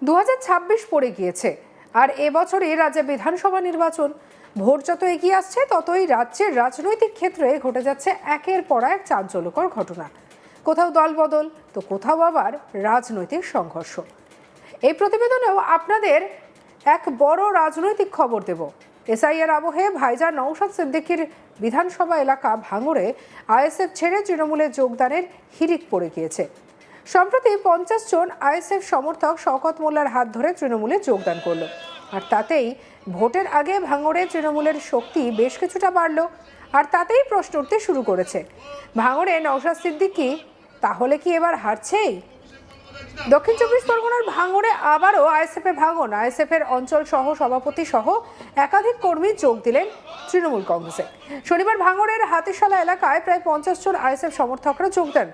2026 পড়ে গিয়েছে আর এবছরে রাজ্যে বিধানসভা নির্বাচন। ভোট যত এগিয়ে আসছে ততই রাজ্যের রাজনৈতিক ক্ষেত্রে ঘটে যাচ্ছে একের পর এক চাঞ্চল্যকর ঘটনা। কোথাও দলবদল তো কোথাও আবার রাজনৈতিক সংঘর্ষ। এই প্রতিবেদনেও আপনাদের এক বড় রাজনৈতিক খবর দেব। এসআইআর আবহে ভাইজান নওশাদ সিদ্দিকীর বিধানসভা এলাকা ভাঙড়ে আইএসএফ ছেড়ে তৃণমূলে যোগদানের হিড়িক পড়ে গিয়েছে। সম্প্রতি 50 জন আইএসএফ সমর্থক শওকত মোল্লার হাত ধরে তৃণমূলে যোগদান করলো, আর তাতেই ভোটের আগে ভাঙড়ে তৃণমূলের শক্তি বেশ কিছুটা বাড়ল। আর তাতেই প্রশ্ন উঠতে শুরু করেছে, ভাঙড়ে নওশাদ সিদ্দিকী তাহলে কি এবার হারছেই? দক্ষিণ 24 পরগনার ভাঙড়ে আবারও আইএসএফে ভাঙন। আইএসএফের অঞ্চল সহ সভাপতি সহ একাধিক কর্মী যোগ দিলেন তৃণমূল কংগ্রেসে। শনিবার ভাঙড়ের হাতিশালা এলাকায় প্রায় 50 জন আইএসএফ সমর্থকরা যোগ দেন।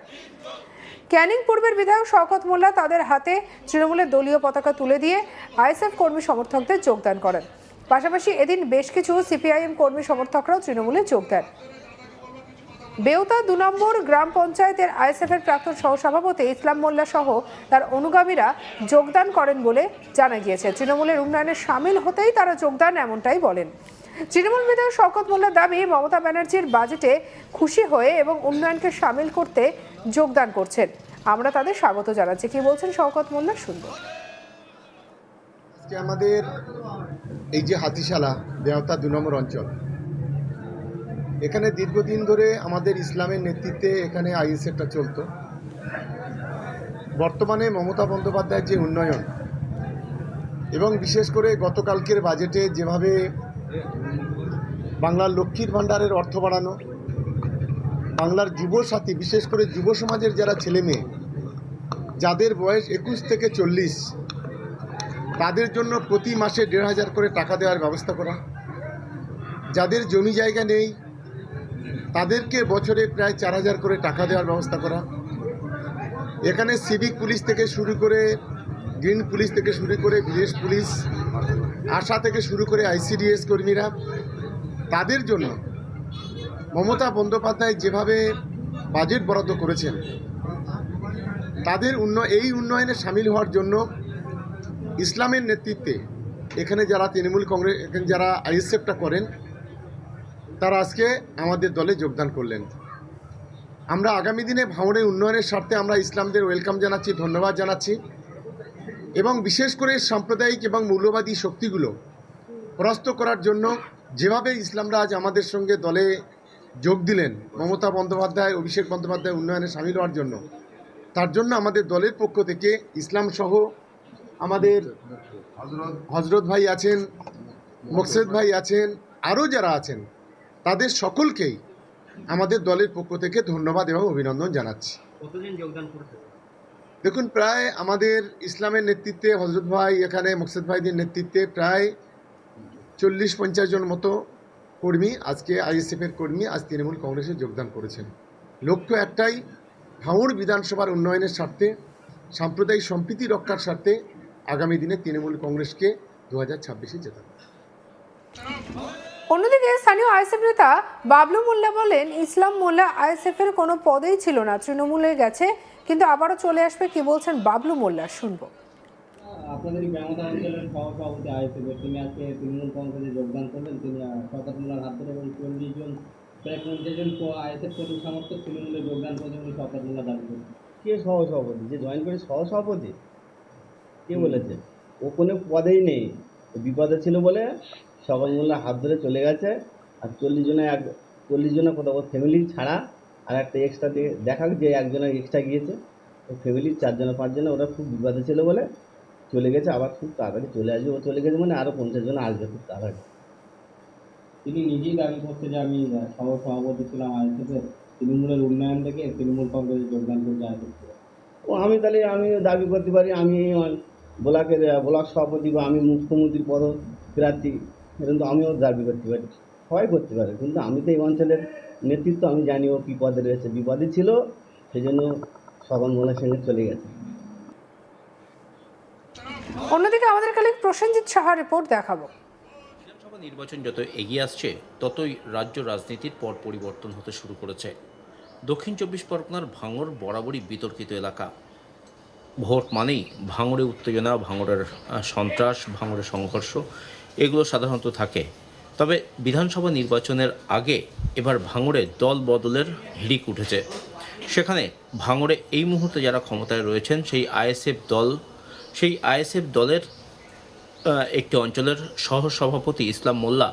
ক্যানিং পূর্বের বিধায়ক শওকত মোল্লা তাদের হাতে তৃণমূলের দলীয় পতাকা তুলে দিয়ে আইএসএফ কর্মী সমর্থকদের যোগদান করেন। পাশাপাশি এদিন বেশ কিছু সিপিআইএম কর্মী সমর্থকরাও তৃণমূলে যোগ দেন। বেউতা 2 নম্বর গ্রাম পঞ্চায়েতের আইএসএফের প্রাক্তন সহসভাপতি ইসলাম মোল্লা সহ তার অনুগামীরা যোগদান করেন বলে জানা গিয়েছে। তৃণমূলের উন্নয়নে সামিল হতেই তারা যোগদান, এমনটাই বলেন তৃণমূল বিধায়ক শওকত মোল্লার দাবি, মমতা ব্যানার্জির বাজেটে খুশি হয়ে এবং উন্নয়নকে সামিল করতে যোগদান করছেন। আমরা তাদের স্বাগত জানাচ্ছি। কি বলছেন শওকত মোল্লা, শুনবো। আজকে আমাদের এই যে হাতিশালা বেউতা 2 নম্বর অঞ্চল, এখানে দীর্ঘদিন ধরে আমাদের ইসলামের নেতৃত্বে এখানে আইএসএফটা চলতো। বর্তমানে মমতা বন্দ্যোপাধ্যায়ের যে উন্নয়ন এবং বিশেষ করে গতকালকের বাজেটে যেভাবে বাংলার লক্ষ্মীর ভাণ্ডারের অর্থ বাড়ানো, বাংলার যুব সাথী বিশেষ করে যুব সমাজের যারা ছেলে মেয়ে যাদের বয়স 21 থেকে 40 তাদের জন্য প্রতি মাসে 1,500 করে টাকা দেওয়ার ব্যবস্থা করা, যাদের জমি জায়গা নেই তাদেরকে বছরে প্রায় 4,000 করে টাকা দেওয়ার ব্যবস্থা করা, এখানে সিভিক পুলিশ থেকে শুরু করে গ্রিন পুলিশ থেকে শুরু করে ভিলেজ পুলিশ, আশা থেকে শুরু করে আইসিডিএস কর্মীরা, তাদের জন্য মমতা বন্দ্যোপাধ্যায় যেভাবে বাজেট বরাদ্দ করেছেন তাদের এই উন্নয়নে সামিল হওয়ার জন্য ইসলামের নেতৃত্বে এখানে যারা তৃণমূল কংগ্রেস, এখানে যারা আইএসএফটা করেন তারা আজকে আমাদের দলে যোগদান করলেন। আমরা আগামী দিনে ভাঙড়ের উন্নয়নের স্বার্থে আমরা ইসলামদের ওয়েলকাম জানাচ্ছি, ধন্যবাদ জানাচ্ছি এবং বিশেষ করে সাম্প্রদায়িক এবং মৌলবাদী শক্তিগুলো পরাস্ত করার জন্য যেভাবে ইসলামরা আজ আমাদের সঙ্গে দলে যোগ দিলেন মমতা বন্দ্যোপাধ্যায়, অভিষেক বন্দ্যোপাধ্যায় উন্নয়নে সামিল হওয়ার জন্য, তার জন্য আমাদের দলের পক্ষ থেকে ইসলাম সহ আমাদের হজরত ভাই আছেন, মোকসেদ ভাই আছেন, আরও যারা আছেন তাদের সকলকেই আমাদের দলের পক্ষ থেকে ধন্যবাদ এবং অভিনন্দন জানাচ্ছি। কতদিন যোগদান করেছেন? দেখুন, প্রায় আমাদের ইসলামের নেতৃত্বে হজরত ভাই, এখানে মোকসেদ ভাইদের নেতৃত্বে প্রায় 40-50 জন মতো কর্মী আজকে আইএসএফের কর্মী আজ তৃণমূল কংগ্রেসে যোগদান করেছেন। লক্ষ্য একটাই, ভাঙড় বিধানসভার উন্নয়নের স্বার্থে, সাম্প্রদায়িক সম্প্রীতি রক্ষার স্বার্থে আগামী দিনে তৃণমূল কংগ্রেসকে 2026-এ জেতানো। অন্যদিকে স্থানীয় আইএসএফ নেতা বাবলু মোল্লা বলেন, ইসলাম মোল্লা আইএসএফ এর কোনো পদেই ছিল না, তৃণমূলে গেছে কিন্তু আবারও চলে আসবে। কি বলছেন বাবলু মোল্লা, শুনবো। আপনাদের গ্রামীণ অঞ্চলের সহসভাপতি আইএসএফ তিনি আজকে তৃণমূল কংগ্রেসে যোগদান করলেন। তিনি শওকত মোল্লার হাত ধরে এবং 40 জন প্রায় 50 জন আইএসএফ কর্মী সমর্থক তৃণমূলে যোগদান করেছেন বলে শওকত মোল্লা দাবি করেছেন। কে সহসভাপতি? যে জয়েন করে সহসভাপতি কে বলেছে? ও কোনো পদেই নেই, বিপদে ছিল বলে শওকত মোল্লার হাত ধরে চলে গেছে। আর 40 জনের কোথাও ফ্যামিলি ছাড়া আর একটা এক্সট্রা দিয়ে দেখা যে একজনের এক্সট্রা গিয়েছে, ও ফ্যামিলির 4 জনের 5 জনে ওরা খুব বিপদে ছিল বলে চলে গেছে। আবার খুব তাড়াতাড়ি চলে আসবে, ও চলে গেছে মানে আরও 50 জন আসবে খুব তাড়াতাড়ি। তিনি নিজেই দাবি করছে যে আমি সহসভাপতি ছিলাম আইএসএফের, তৃণমূলের উন্নয়ন থেকে তৃণমূল কংগ্রেসে যোগদান করতে আইএসএফ। ও আমি তাহলে আমি দাবি করতে পারি আমি ব্লক সভাপতি বা আমি মুখ্যমন্ত্রীর পদপ্রার্থী, কিন্তু আমিও দাবি করতে পারি, সবাই করতে পারে। কিন্তু আমি তো এই অঞ্চলের নেতৃত্ব, আমি জানি ও কী পদে রয়েছে, বিপদে ছিল সেই জন্য শওকত মোল্লার সঙ্গে চলে গেছে। অন্যদিকে আমাদের কালিক প্রসেনজিৎ সাহা রিপোর্ট দেখাবো। বিধানসভা নির্বাচন যত এগিয়ে আসছে ততই রাজ্য রাজনীতির পট পরিবর্তন হতে শুরু করেছে। দক্ষিণ 24 পরগনার ভাঙড় বরাবরই বিতর্কিত এলাকা। ভোট মানেই ভাঙড়ে উত্তেজনা, ভাঙড়ের সন্ত্রাস, ভাঙড়ের সংঘর্ষ এগুলো সাধারণত থাকে। তবে বিধানসভা নির্বাচনের আগে এবার ভাঙড়ে দল বদলের হিড়িক উঠেছে। সেখানে ভাঙড়ে এই মুহূর্তে যারা ক্ষমতায় রয়েছেন সেই আইএসএফ দলের একটি অঞ্চলের সহসভাপতি ইসলাম মোল্লা,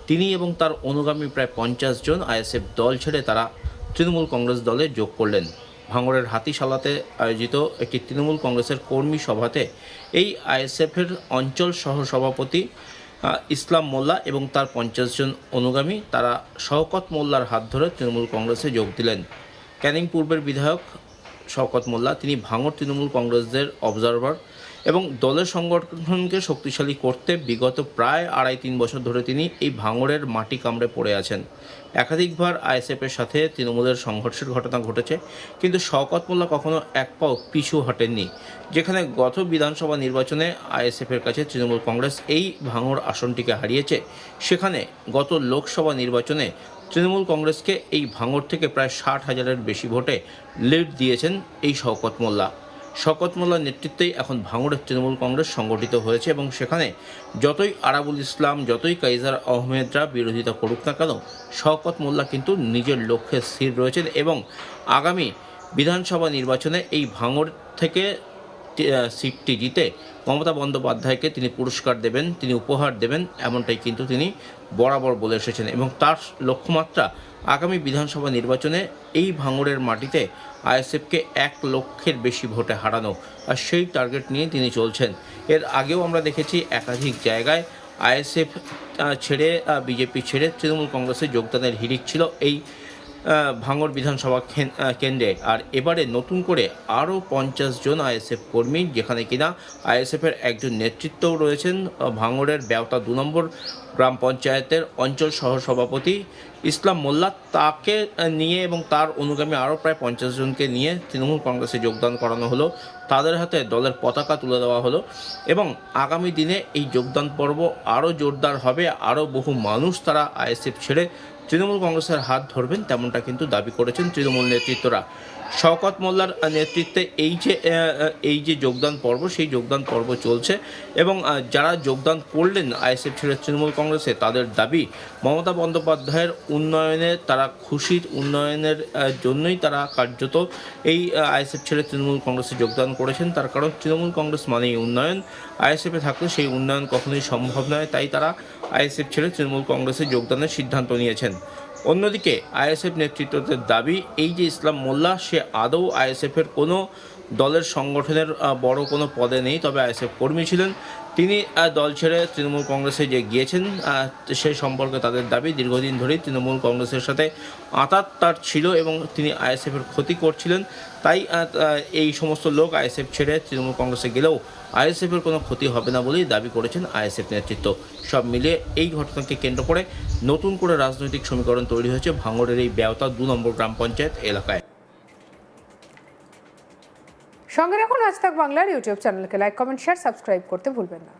তিনি এবং তার অনুগামী প্রায় 50 জন আইএসএফ দল ছেড়ে তারা তৃণমূল কংগ্রেস দলে যোগ করলেন। ভাঙড়ের হাতিশালাতে আয়োজিত একটি তৃণমূল কংগ্রেসের কর্মী সভাতে এই আইএসএফের অঞ্চল সহসভাপতি ইসলাম মোল্লা এবং তার 50 জন অনুগামী তারা শওকত মোল্লার হাত ধরে তৃণমূল কংগ্রেসে যোগ দিলেন। ক্যানিং পূর্বের বিধায়ক শওকত মোল্লা, তিনি ভাঙড় তৃণমূল কংগ্রেসদের অবজারভার এবং দলের সংগঠনকে শক্তিশালী করতে বিগত প্রায় 2.5-3 বছর ধরে তিনি এই ভাঙড়ের মাটি কামড়ে পড়ে আছেন। একাধিকবার আইএসএফের সাথে তৃণমূলের সংঘর্ষের ঘটনা ঘটেছে, কিন্তু শওকত মোল্লা কখনো এক পাও পিছু হটেননি। যেখানে গত বিধানসভা নির্বাচনে আইএসএফের কাছে তৃণমূল কংগ্রেস এই ভাঙড় আসনটিকে হারিয়েছে, সেখানে গত লোকসভা নির্বাচনে তৃণমূল কংগ্রেসকে এই ভাঙড় থেকে প্রায় 60,000-এর বেশি ভোটে লিড দিয়েছেন এই শওকত মোল্লা। শওকত মোল্লার নেতৃত্বেই এখন ভাঙড়ের তৃণমূল কংগ্রেস সংগঠিত হয়েছে এবং সেখানে যতই আরাবুল ইসলাম, যতই কাইজার আহমেদরা বিরোধিতা করুক না কেন, শওকত মোল্লা কিন্তু নিজের লক্ষ্যে স্থির রয়েছেন এবং আগামী বিধানসভা নির্বাচনে এই ভাঙড় থেকে সিটটি জিতে মমতা বন্দ্যোপাধ্যায়কে তিনি পুরস্কার দেবেন, তিনি উপহার দেবেন, এমনটাই কিন্তু তিনি বরাবর বলে এসেছেন এবং তার লক্ষ্যমাত্রা আগামী বিধানসভা নির্বাচনে এই ভাঙড়ের মাটিতে আইএসএফকে 1 লক্ষের বেশি ভোটে হারানো, আর সেই টার্গেট নিয়ে তিনি চলছেন। এর আগেও আমরা দেখেছি একাধিক জায়গায় আইএসএফ ছেড়ে বিজেপি ছেড়ে তৃণমূল কংগ্রেসে যোগদানের হিড়িক ছিল এই ভাঙড় বিধানসভা কেন্দ্রে। আর এবারে নতুন করে আরও 50 জন আইএসএফ কর্মী, যেখানে কিনা আইএসএফের একজন নেতৃত্বও রয়েছেন ভাঙড়ের বেওতা 2 নম্বর গ্রাম পঞ্চায়েতের অঞ্চল সহসভাপতি ইসলাম মোল্লা, তাকে নিয়ে এবং তার অনুগামী আরও প্রায় 50 জনকে নিয়ে তৃণমূল কংগ্রেসে যোগদান করানো হলো। তাদের হাতে দলের পতাকা তুলে দেওয়া হলো এবং আগামী দিনে এই যোগদান পর্ব আরও জোরদার হবে। আরও বহু মানুষ তারা আইএসএফ ছেড়ে তৃণমূল কংগ্রেসের হাত ধরবেন, তেমনটা কিন্তু দাবি করেছেন তৃণমূল নেতৃত্বরা। শওকত মোল্লার নেতৃত্বে এই যে যোগদান পর্ব, সেই যোগদান পর্ব চলছে এবং যারা যোগদান করলেন আইএসএফ ছেড়ে তৃণমূল কংগ্রেসে, তাদের দাবি মমতা বন্দ্যোপাধ্যায়ের উন্নয়নে তারা খুশি, উন্নয়নের জন্যই তারা কার্যত এই আইএসএফ ছেড়ে তৃণমূল কংগ্রেসে যোগদান করেছেন। তার কারণ তৃণমূল কংগ্রেস মানেই উন্নয়ন, আইএসএফে থাকলে সেই উন্নয়ন কখনোই সম্ভব নয়, তাই তারা আইএসএফ ছেড়ে তৃণমূল কংগ্রেসে যোগদানের সিদ্ধান্ত নিয়েছেন। অন্যদিকে আইএসএফ নেতৃত্বদের দাবি, এই যে ইসলাম মোল্লা, সে আদৌ আইএসএফের কোনো দলের সংগঠনের বড় কোনো পদে নেই, তবে আইএসএফ কর্মী ছিলেন। তিনি দল ছেড়ে তৃণমূল কংগ্রেসে যে গিয়েছেন সেই সম্পর্কে তাদের দাবি, দীর্ঘদিন ধরেই তৃণমূল কংগ্রেসের সাথে আঁতাত তার ছিল এবং তিনি আইএসএফের ক্ষতি করছিলেন। তাই এই সমস্ত লোক আইএসএফ ছেড়ে তৃণমূল কংগ্রেসে গেলেও আইএসএফের কোনো ক্ষতি হবে না বলেই দাবি করেছেন আইএসএফ নেতৃত্ব। সব মিলিয়ে এই ঘটনাকে কেন্দ্র করে নতুন করে রাজনৈতিক সমীকরণ তৈরি হয়েছে ভাঙড়ের এই বেওতা 2 নম্বর গ্রাম পঞ্চায়েত এলাকায়। সঙ্গে রাখুন আজ তাক বাংলার ইউটিউব চ্যানেলকে, লাইক, কমেন্ট, শেয়ার, সাবস্ক্রাইব করতে ভুলবেন না।